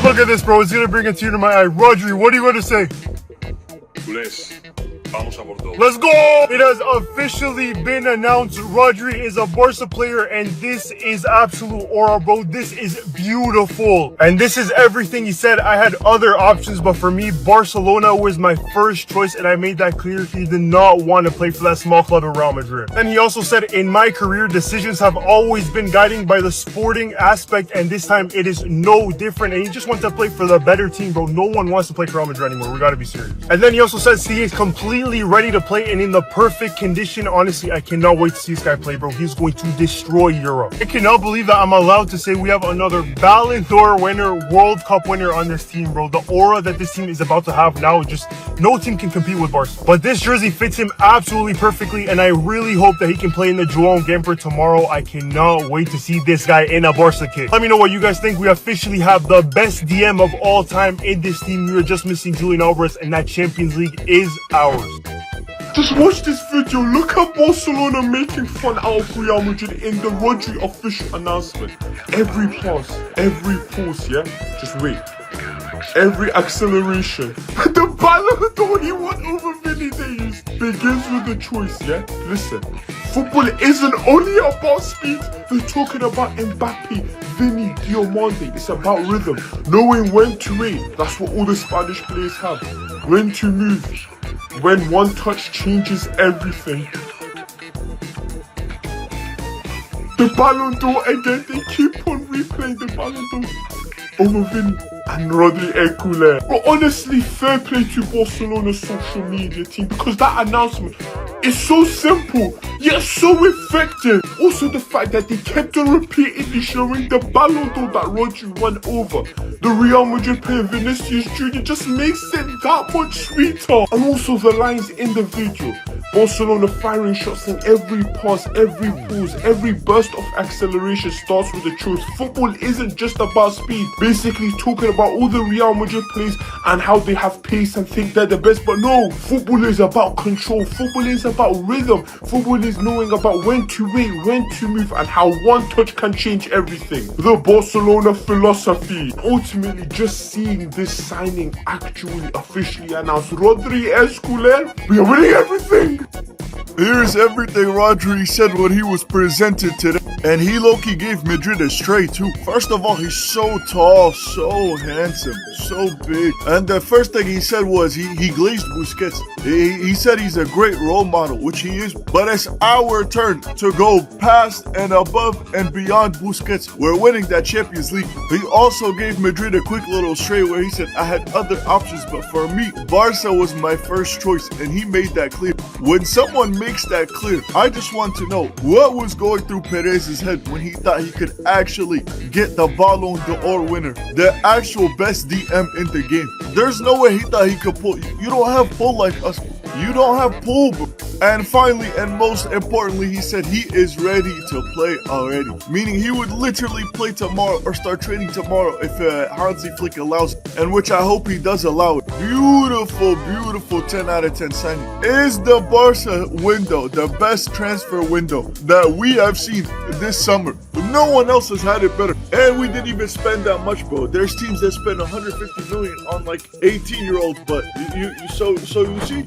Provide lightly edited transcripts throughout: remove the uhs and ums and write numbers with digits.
Look at this, bro. It's gonna bring a tear to my eye. Rodri, what are you gonna say? Let's go! It has officially been announced Rodri is a Barca player, and this is absolute aura, bro. This is beautiful. And this is everything he said. I had other options, but for me, Barcelona was my first choice, and I made that clear. He did not want to play for that small club of Real Madrid. And he also said, in my career, decisions have always been guided by the sporting aspect, and this time it is no different. And he just wants to play for the better team, bro. No one wants to play for Real Madrid anymore. We gotta be serious. And then he also says he is completely ready to play and in the perfect condition. Honestly, I cannot wait to see this guy play, bro. He's going to destroy Europe. I cannot believe that I'm allowed to say we have another Ballon d'Or winner, World Cup winner on this team, bro. The aura that this team is about to have now, just no team can compete with Barca. But this jersey fits him absolutely perfectly, and I really hope that he can play in the João game for tomorrow. I cannot wait to see this guy in a Barca kit. Let me know what you guys think. We officially have the best DM of all time in this team. We are just missing Julian Alvarez, and that Champions League is ours. Just watch this video. Look at Barcelona making fun out of Real Madrid in the Rodri official announcement. Every pass, every pause, yeah? Just wait. Every acceleration. The Ballon d'Or he won over Vinny Days begins with the choice, yeah? Listen, football isn't only about speed. They're talking about Mbappe, Vinny, Diomande. It's about rhythm. Knowing when to wait. That's what all the Spanish players have. When to move. When one touch changes everything. The Ballon d'Or again, they keep on replaying the Ballon d'Or over Vini and Rodri Ekule. But honestly, fair play to Barcelona's social media team, because that announcement is so simple, yet so effective. Also the fact that they kept on repeatedly showing the Ballon d'Or that Rodri won over the Real Madrid player Vinicius Jr. just makes it that much sweeter. And also the lines in the video. Barcelona firing shots in every pass, every pause, every burst of acceleration starts with a choice. Football isn't just about speed. Basically talking about all the Real Madrid players and how they have pace and think they're the best. But no, football is about control. Football is about rhythm. Football is knowing about when to wait, when to move, and how one touch can change everything. The Barcelona philosophy. Ultimately, just seeing this signing actually officially announced. Rodri Esculer, we are winning everything. Here's everything Rodri said when he was presented today. And he low-key gave Madrid a straight too. First of all, he's so tall, so handsome, so big. And the first thing he said was he glazed Busquets. He said he's a great role model, which he is. But it's our turn to go past and above and beyond Busquets. We're winning that Champions League. He also gave Madrid a quick little straight where he said, I had other options, but for me, Barca was my first choice. And he made that clear. When someone makes that clear, I just want to know what was going through Perez's head when he thought he could actually get the Ballon d'Or winner, the actual best DM in the game. There's no way he thought he could pull. You don't have pull like us. You don't have pull, bro. And finally, and most importantly, he said he is ready to play already. Meaning he would literally play tomorrow or start training tomorrow if Hansi Flick allows, and which I hope he does allow it. Beautiful, beautiful 10 out of 10 signing. Is the Barca window the best transfer window that we have seen this summer? No one else has had it better. And we didn't even spend that much, bro. There's teams that spend 150 million on like 18-year-olds, but so you see?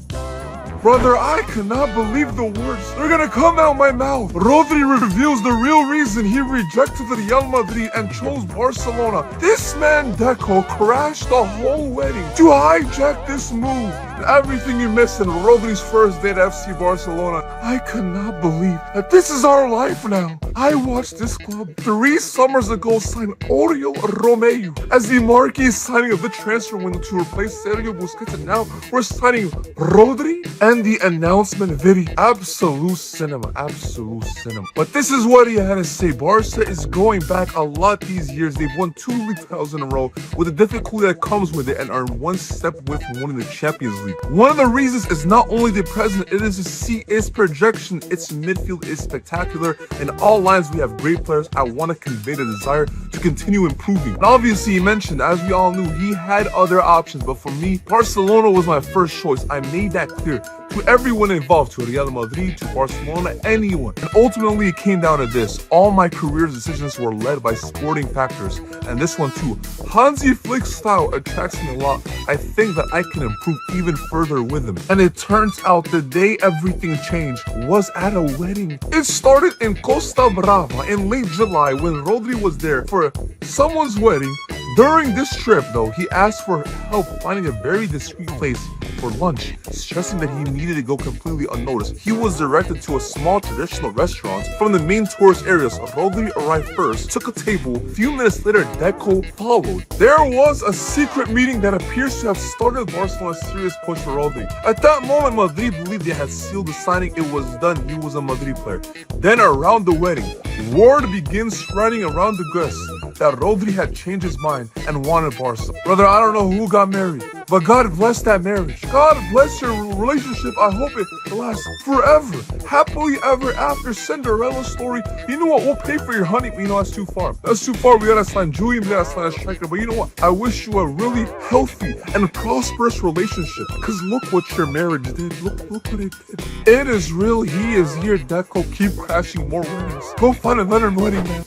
Brother, I cannot believe the words. They're gonna come out my mouth. Rodri reveals the real reason he rejected Real Madrid and chose Barcelona. This man, Deco, crashed the whole wedding to hijack this move. Everything you missed in Rodri's first day at FC Barcelona. I cannot believe that this is our life now. I watched this club 3 summers ago sign Oriol Romeu as the marquee signing of the transfer window to replace Sergio Busquets, and now we're signing Rodri and the announcement video. Absolute cinema, absolute cinema. But this is what he had to say. Barca is going back a lot these years. They've won 2 league titles in a row with the difficulty that comes with it, and are one step away from winning the Champions League. One of the reasons is not only the present, it is to see its projection. Its midfield is spectacular. In all lines, we have great players. I want to convey the desire to continue improving. And obviously, he mentioned, as we all knew, he had other options. But for me, Barcelona was my first choice. I made that clear. to everyone involved, to Real Madrid, to Barcelona, anyone. And ultimately, it came down to this. All my career's decisions were led by sporting factors, and this one too. Hansi Flick's style attracts me a lot. I think that I can improve even further with him. And it turns out the day everything changed was at a wedding. It started in Costa Brava in late July when Rodri was there for someone's wedding. During this trip, though, he asked for help finding a very discreet place for lunch, stressing that he needed to go completely unnoticed. He was directed to a small traditional restaurant from the main tourist areas. Rodri arrived first, took a table. A few minutes later, Deco followed. There was a secret meeting that appears to have started Barcelona's serious push for Rodri. At that moment, Madrid believed they had sealed the signing. It was done. He was a Madrid player. Then around the wedding, word begins spreading around the guests that Rodri had changed his mind and wanted Barca. Brother, I don't know who got married, but God bless that marriage. God bless your relationship. I hope it lasts forever. Happily ever after. Cinderella story. You know what? We'll pay for your honey. You know, that's too far. That's too far. We gotta sign Julian. We gotta sign a striker. But you know what? I wish you a really healthy and prosperous relationship. Because look what your marriage did. Look what it did. It is real. He is here. Deco, keep crashing more weddings. Go find another wedding, man.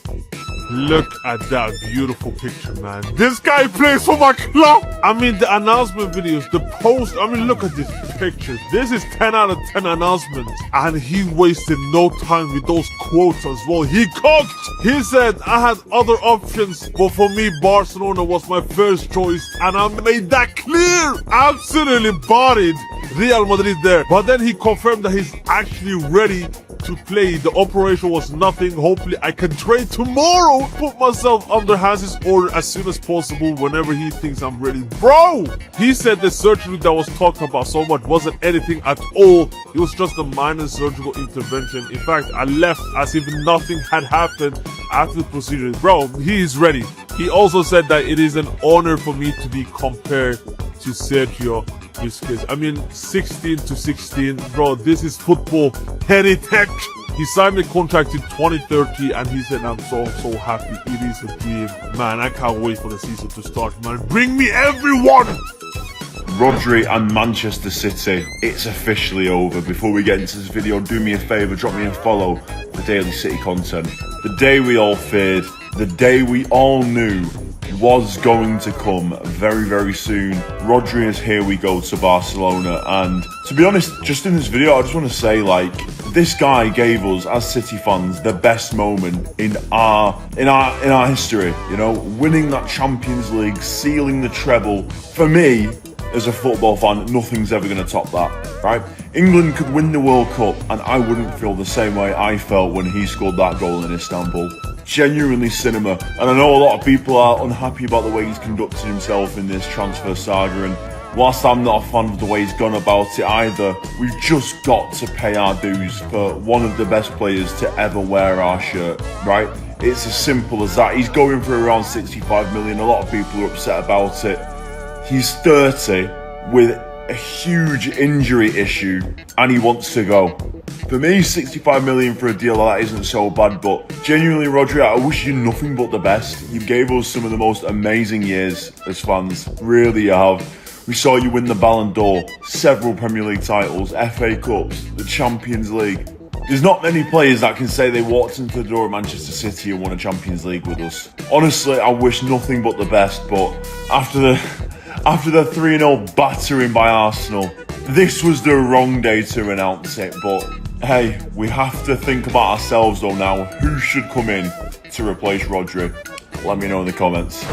Look at that beautiful picture, man. This guy plays for my club. I mean, the announcement videos, the post. I mean, look at this picture. This is 10 out of 10 announcements. And he wasted no time with those quotes as well. He cooked. He said, I had other options, but for me, Barcelona was my first choice. And I made that clear. Absolutely bodied Real Madrid there. But then he confirmed that he's actually ready to play. The operation was nothing. Hopefully I can train tomorrow. Put myself under Hansi's order as soon as possible whenever he thinks I'm ready. Bro! He said the surgery that was talked about so much wasn't anything at all. It was just a minor surgical intervention. In fact, I left as if nothing had happened after the procedure. Bro, he is ready. He also said that it is an honor for me to be compared to Sergio. I mean, 16 to 16, bro, this is football heritage. He signed the contract in 2030 and he said, I'm so happy. It is a dream. Man, I can't wait for the season to start, man. Bring me everyone! Rodri and Manchester City, it's officially over. Before we get into this video, do me a favour, drop me a follow for daily City content. The day we all feared, the day we all knew was going to come very, very soon. Rodri is here we go to Barcelona, and to be honest, just in this video, I just want to say, like, this guy gave us as City fans the best moment in our history. You know, winning that Champions League, sealing the treble. For me, as a football fan, nothing's ever going to top that, right? England could win the World Cup, and I wouldn't feel the same way I felt when he scored that goal in Istanbul. Genuinely cinema, and I know a lot of people are unhappy about the way he's conducted himself in this transfer saga, and whilst I'm not a fan of the way he's gone about it either, we've just got to pay our dues for one of the best players to ever wear our shirt, right? It's as simple as that. He's going for around 65 million. A lot of people are upset about it. He's 30 with a huge injury issue and he wants to go. For me, 65 million for a deal like that isn't so bad, but genuinely, Rodri, I wish you nothing but the best. You gave us some of the most amazing years as fans, really you have. We saw you win the Ballon d'Or, several Premier League titles, FA Cups, the Champions League. There's not many players that can say they walked into the door of Manchester City and won a Champions League with us. Honestly, I wish nothing but the best, but after the 3-0 battering by Arsenal, this was the wrong day to announce it, but hey, we have to think about ourselves though now. Who should come in to replace Rodri? Let me know in the comments.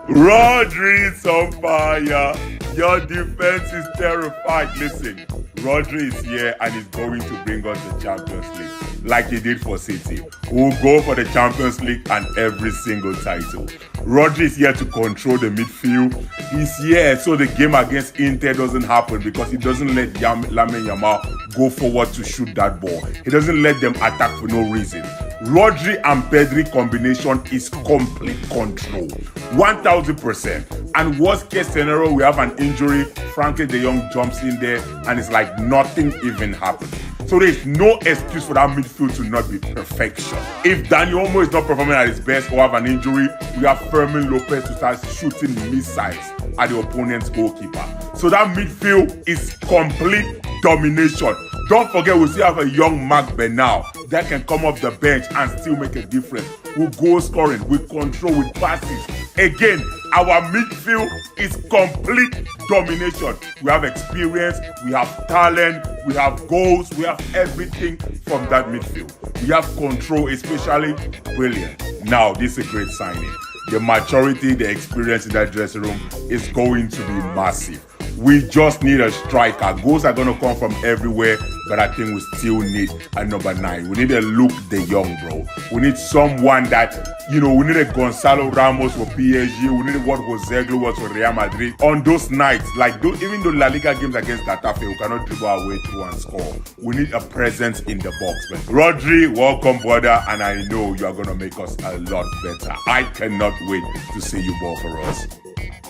Rodri is on fire. Your defense is terrified. Listen, Rodri is here and he's going to bring us the Champions League like he did for City. We'll go for the Champions League and every single title. Rodri is here to control the midfield. He's here so the game against Inter doesn't happen because he doesn't let Lamine Yamal go forward to shoot that ball. He doesn't let them attack for no reason. Rodri and Pedri combination is complete control, 1000%. And worst case scenario, we have an injury, Frankie de Jong jumps in there and it's like nothing even happened. So there's no excuse for that midfield to not be perfection. If Dani Olmo is not performing at his best or have an injury, we have Fermin Lopez to start shooting missiles at the opponent's goalkeeper. So that midfield is complete domination. Don't forget, we still have a young Mark Bernal that can come off the bench and still make a difference. With goal scoring, with control, with passes. Again, our midfield is complete domination. We have experience, we have talent, we have goals, we have everything from that midfield. We have control, especially brilliant. Now, this is a great signing. The maturity, the experience in that dressing room is going to be massive. We just need a striker. Goals are going to come from everywhere, but I think we still need a number 9. We need a Luke De Jong, bro. We need someone that, we need a Gonzalo Ramos for PSG. We need what Joseglu was for Real Madrid. On those nights, even though La Liga games against Getafe, we cannot dribble our way through and score. We need a presence in the box. But Rodri, welcome, brother, and I know you are going to make us a lot better. I cannot wait to see you ball for us.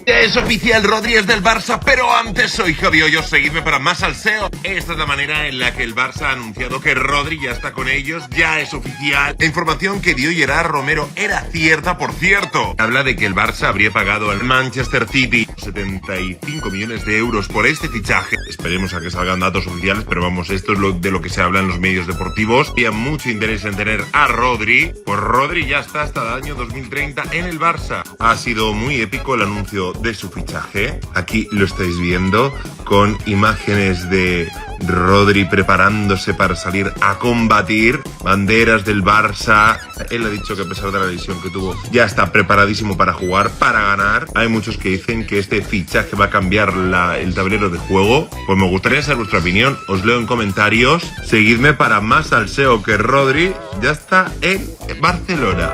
Ya es oficial, Rodri es del Barça, pero antes soy Javi Hoyos, seguidme para más salseo. Esta es la manera en la que el Barça ha anunciado que Rodri ya está con ellos, ya es oficial. La información que dio Gerard Romero era cierta, por cierto. Habla de que el Barça habría pagado al Manchester City 75 millones de euros por este fichaje. Esperemos a que salgan datos oficiales, pero vamos, esto es de lo que se habla en los medios deportivos. Había mucho interés en tener a Rodri, pues Rodri ya está hasta el año 2030 en el Barça. Ha sido muy épico el anuncio de su fichaje. Aquí lo estáis viendo con imágenes de Rodri preparándose para salir a combatir, banderas del Barça. Él ha dicho que a pesar de la lesión que tuvo, ya está preparadísimo para jugar, para ganar. Hay muchos que dicen que este fichaje va a cambiar el tablero de juego. Pues me gustaría saber vuestra opinión, os leo en comentarios. Seguidme para más salseo, que Rodri ya está en Barcelona.